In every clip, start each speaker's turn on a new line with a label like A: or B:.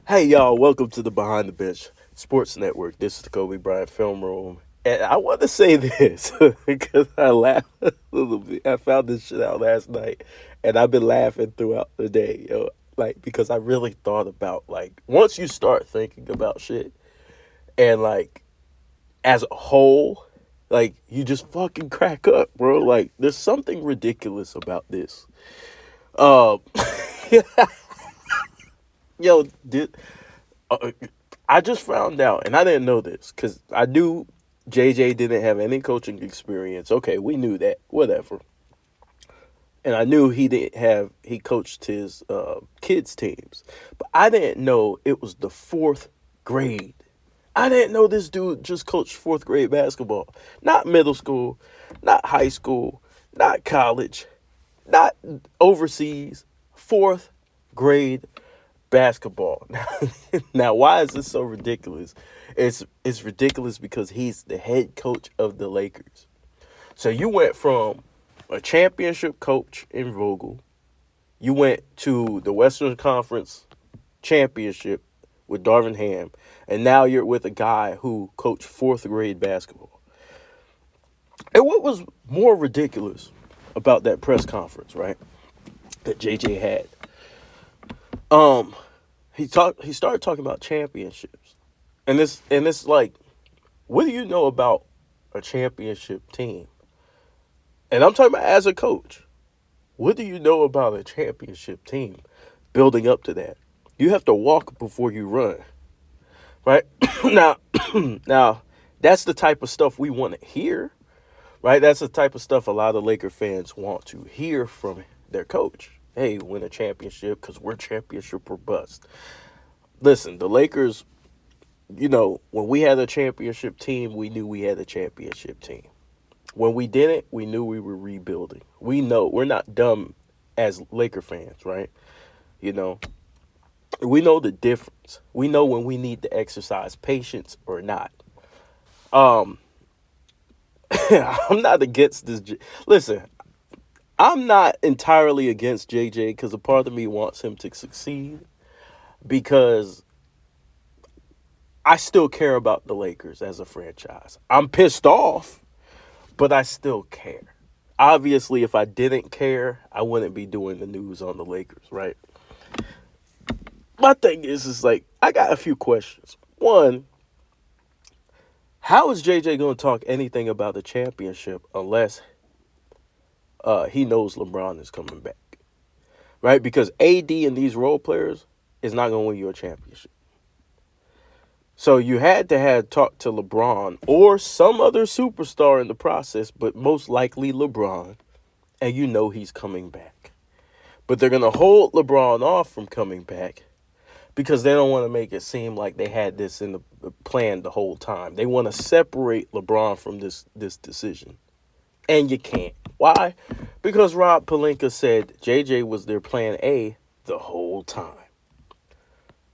A: Hey y'all, welcome to the Behind the Bench Sports Network. This is the Kobe Bryant Film Room. And I want to say this because I laughed a little bit. I found this shit out last night and I've been laughing throughout the day, like because I really thought about like once you start thinking about shit and like as a whole, like you just fucking crack up, bro. Like there's something ridiculous about this. Um yo, did uh, I just found out, and I didn't know this because I knew JJ didn't have any coaching experience. Okay, we knew that, whatever. And I knew he coached his kids' teams, but I didn't know it was the fourth grade. I didn't know this dude just coached fourth grade basketball, not middle school, not high school, not college, not overseas, fourth grade basketball. Now, why is this so ridiculous? It's ridiculous because he's the head coach of the Lakers. So you went from a championship coach in Vogel, you went to the Western Conference championship with Darvin Ham, and now you're with a guy who coached fourth grade basketball. And what was more ridiculous about that press conference, right? That JJ had. Um, he started talking about championships. And it's like, what do you know about a championship team? And I'm talking about as a coach. What do you know about a championship team building up to that? You have to walk before you run, right? now, now that's the type of stuff we want to hear, right? That's the type of stuff a lot of Laker fans want to hear from their coach. Hey, win a championship because we're championship or bust. Listen, the Lakers, when we had a championship team, we knew we had a championship team. When we didn't, we knew we were rebuilding. We know we're not dumb as Laker fans, right? You know, we know the difference. We know when we need to exercise patience or not. Um, I'm not against this. Listen, I'm not entirely against JJ because a part of me wants him to succeed because I still care about the Lakers as a franchise. I'm pissed off, but I still care. Obviously, if I didn't care, I wouldn't be doing the news on the Lakers, right? My thing is like, I got a few questions. One, how is JJ going to talk anything about the championship unless he knows LeBron is coming back, right? Because AD and these role players is not going to win you a championship. So you had to have talked to LeBron or some other superstar in the process, but most likely LeBron, and you know he's coming back. But they're going to hold LeBron off from coming back because they don't want to make it seem like they had this in the plan the whole time. They want to separate LeBron from this decision. And you can't. Why? Because Rob Pelinka said JJ was their plan A the whole time.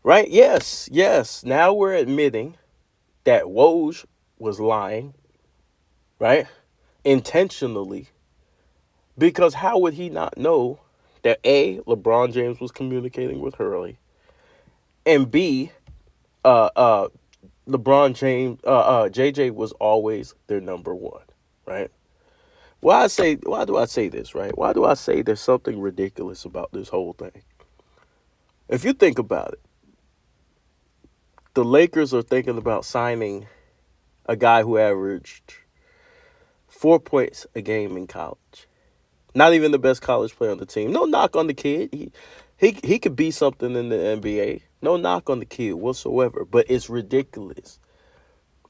A: Right? Yes. Now we're admitting that Woj was lying, right? Intentionally. Because how would he not know that A, LeBron James was communicating with Hurley, and B, LeBron James, JJ was always their number one, right? Why do I say this, right? Why do I say there's something ridiculous about this whole thing? If you think about it, the Lakers are thinking about signing a guy who averaged 4 points a game in college. Not even the best college player on the team. No knock on the kid. He could be something in the NBA. No knock on the kid whatsoever. But it's ridiculous,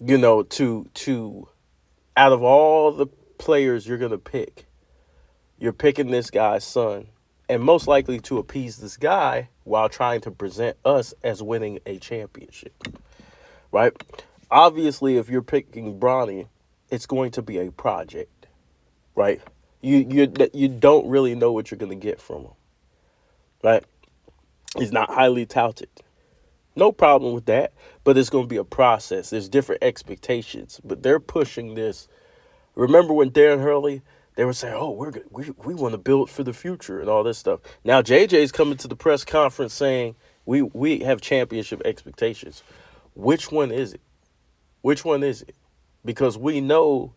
A: to out of all the players you're gonna pick, you're picking this guy's son, and most likely to appease this guy while trying to present us as winning a championship, right? Obviously, if you're picking Bronny, it's going to be a project, right? You don't really know what you're going to get from him, right? He's not highly touted. No problem with that, but it's going to be a process. There's different expectations, but they're pushing this. Remember when Darren Hurley, they were saying, oh, we want to build for the future and all this stuff. Now, JJ's coming to the press conference saying, We have championship expectations. Which one is it? Which one is it? Because we know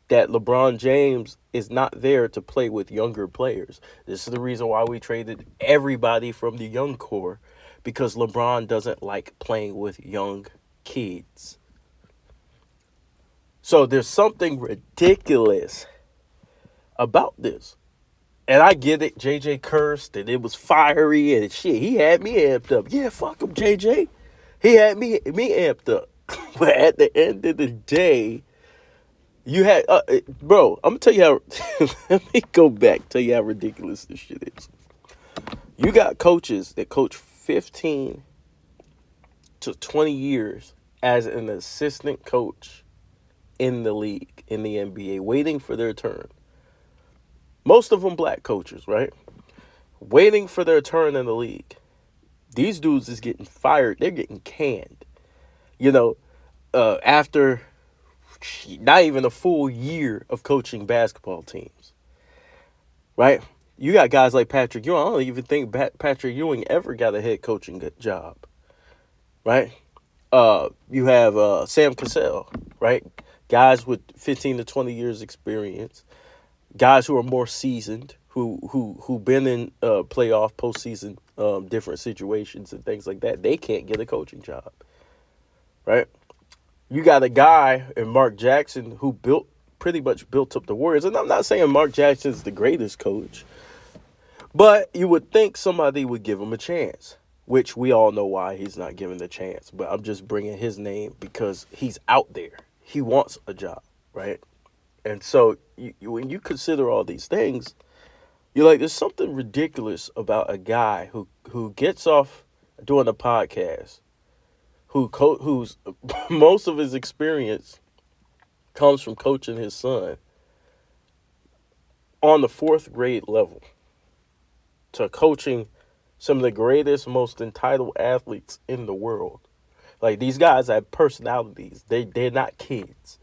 A: that LeBron James is not there to play with younger players. This is the reason why we traded everybody from the young core, because LeBron doesn't like playing with young kids. So there's something ridiculous about this. And I get it, JJ cursed and it was fiery and shit. He had me amped up. Yeah, fuck him, JJ. He had me amped up. But at the end of the day, you had, bro, I'm gonna tell you how, let me go back, tell you how ridiculous this shit is. You got coaches that coach 15 to 20 years as an assistant coach in the league, in the NBA, waiting for their turn. Most of them black coaches, right? Waiting for their turn in the league. These dudes is getting fired. They're getting canned. You know, after not even a full year of coaching basketball teams, right? You got guys like Patrick Ewing. I don't even think Patrick Ewing ever got a head coaching job, right? You have Sam Cassell, right? Guys with 15 to 20 years experience, guys who are more seasoned, who been in playoff, postseason, different situations and things like that. They can't get a coaching job, right? You got a guy in Mark Jackson who pretty much built up the Warriors. And I'm not saying Mark Jackson's the greatest coach, but you would think somebody would give him a chance, which we all know why he's not given the chance. But I'm just bringing his name because he's out there. He wants a job, right? And so when you consider all these things, you're like, there's something ridiculous about a guy who gets off doing a podcast, who's most of his experience comes from coaching his son on the fourth grade level, to coaching some of the greatest, most entitled athletes in the world. Like, these guys have personalities. They're not kids.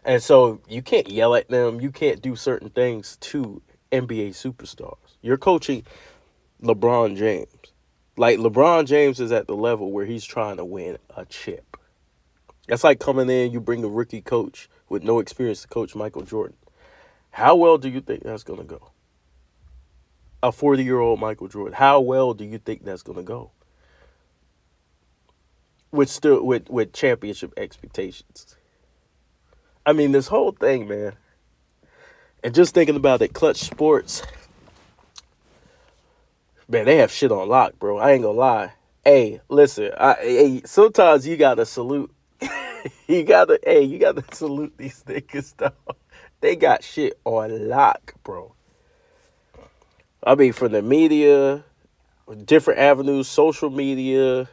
A: And so you can't yell at them. You can't do certain things to NBA superstars. You're coaching LeBron James. Like, LeBron James is at the level where he's trying to win a chip. That's like coming in, you bring a rookie coach with no experience to coach Michael Jordan. How well do you think that's going to go? A 40-year-old Michael Jordan. How well do you think that's going to go? With championship expectations. I mean, this whole thing, man. And just thinking about it, Clutch Sports, man, they have shit on lock, bro. I ain't gonna lie. Hey, listen, sometimes you gotta salute. you gotta salute these niggas, though. They got shit on lock, bro. I mean, from the media, different avenues, social media,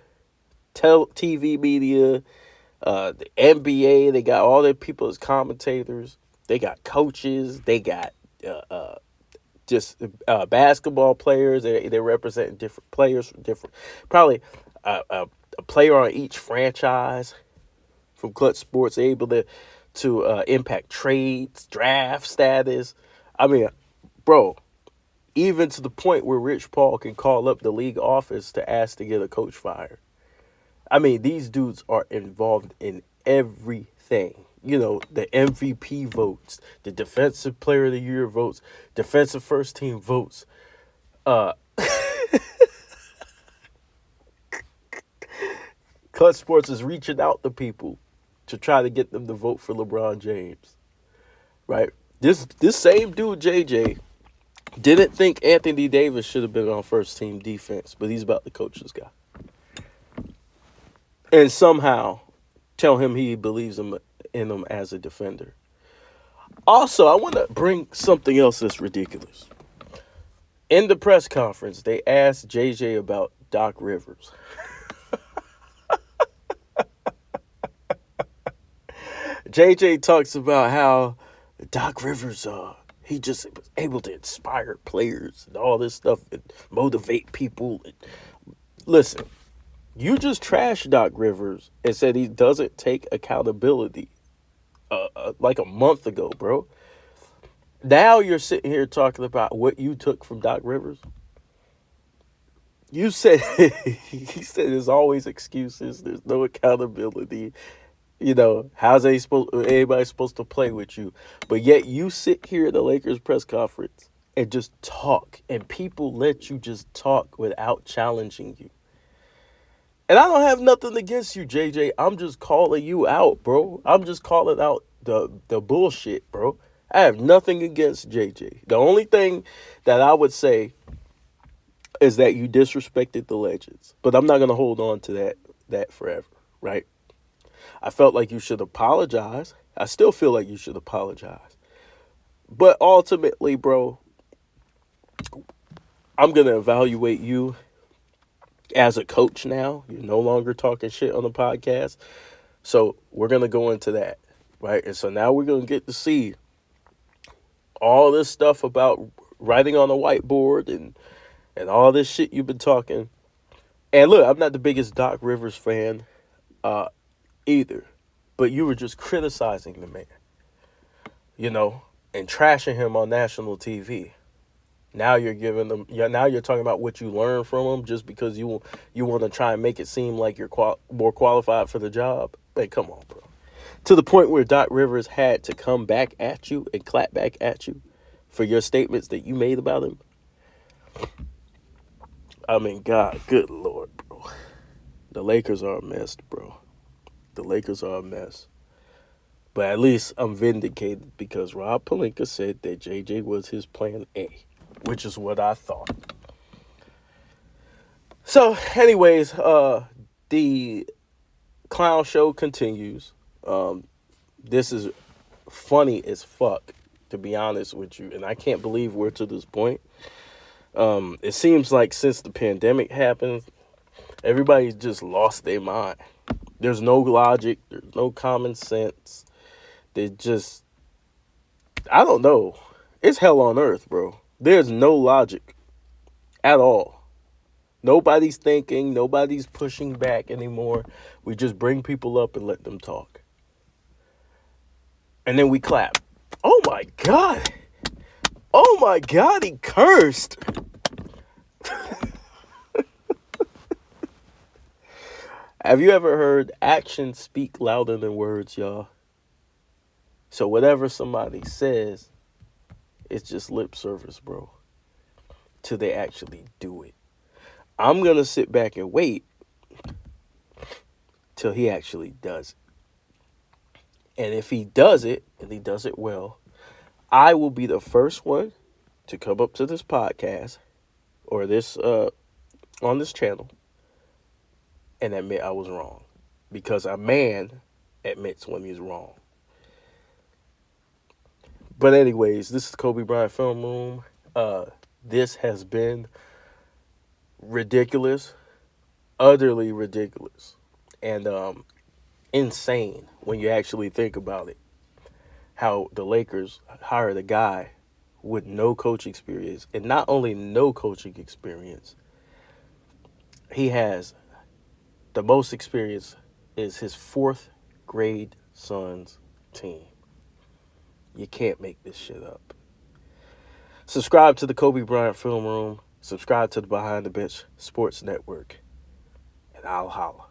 A: TV media, the NBA, they got all their people as commentators. They got coaches. They got just basketball players. They're representing different players from different, probably a player on each franchise from Clutch Sports, able to impact trades, draft status. I mean, bro, even to the point where Rich Paul can call up the league office to ask to get a coach fired. I mean, these dudes are involved in everything. You know, the MVP votes, the Defensive Player of the Year votes, Defensive First Team votes. Clutch Sports is reaching out to people to try to get them to vote for LeBron James. Right? This same dude, JJ, didn't think Anthony Davis should have been on first team defense, but he's about to coach this guy. And somehow tell him he believes in him as a defender. Also, I want to bring something else that's ridiculous. In the press conference, they asked JJ about Doc Rivers. JJ talks about how Doc Rivers, he just was able to inspire players and all this stuff and motivate people. Listen, you just trashed Doc Rivers and said he doesn't take accountability like a month ago, bro. Now you're sitting here talking about what you took from Doc Rivers. You said he said there's always excuses. There's no accountability. You know, anybody supposed to play with you? But yet you sit here at the Lakers press conference and just talk, and people let you just talk without challenging you. And I don't have nothing against you, JJ. I'm just calling you out, bro. I'm just calling out the bullshit, bro. I have nothing against JJ. The only thing that I would say is that you disrespected the legends. But I'm not gonna hold on to that forever, right? I felt like you should apologize. I still feel like you should apologize. But ultimately, bro, I'm going to evaluate you as a coach now. You're no longer talking shit on the podcast. So we're going to go into that, right? And so now we're going to get to see all this stuff about writing on a whiteboard and all this shit you've been talking. And look, I'm not the biggest Doc Rivers fan either. But you were just criticizing the man, you know, and trashing him on national TV. Now you're giving them. Now you're talking about what you learned from him just because you want to try and make it seem like you're more qualified for the job. Hey, come on, bro. To the point where Doc Rivers had to come back at you and clap back at you for your statements that you made about him. I mean, God, good Lord, bro. The Lakers are a mess, bro. The Lakers are a mess. But at least I'm vindicated because Rob Pelinka said that JJ was his plan A, which is what I thought. So, anyways, the clown show continues. This is funny as fuck, to be honest with you, and I can't believe we're to this point. It seems like since the pandemic happened, everybody's just lost their mind. There's no logic. There's no common sense. They just, I don't know. It's hell on earth, bro. There's no logic at all. Nobody's thinking. Nobody's pushing back anymore. We just bring people up and let them talk. And then we clap. Oh my God. Oh my God, he cursed. Have you ever heard actions speak louder than words, y'all? So whatever somebody says, it's just lip service, bro. Till they actually do it. I'm going to sit back and wait till he actually does it. And if he does it, and he does it well, I will be the first one to come up to this podcast or this on this channel and admit I was wrong. Because a man admits when he's wrong. But anyways, this is Kobe Bryant Film Room. This has been ridiculous, utterly ridiculous, and insane when you actually think about it. How the Lakers hired a guy with no coaching experience, and not only no coaching experience, he has the most experience is his fourth grade son's team. You can't make this shit up. Subscribe to the Kobe Bryant Film Room. Subscribe to the Behind the Bench Sports Network. And I'll holla.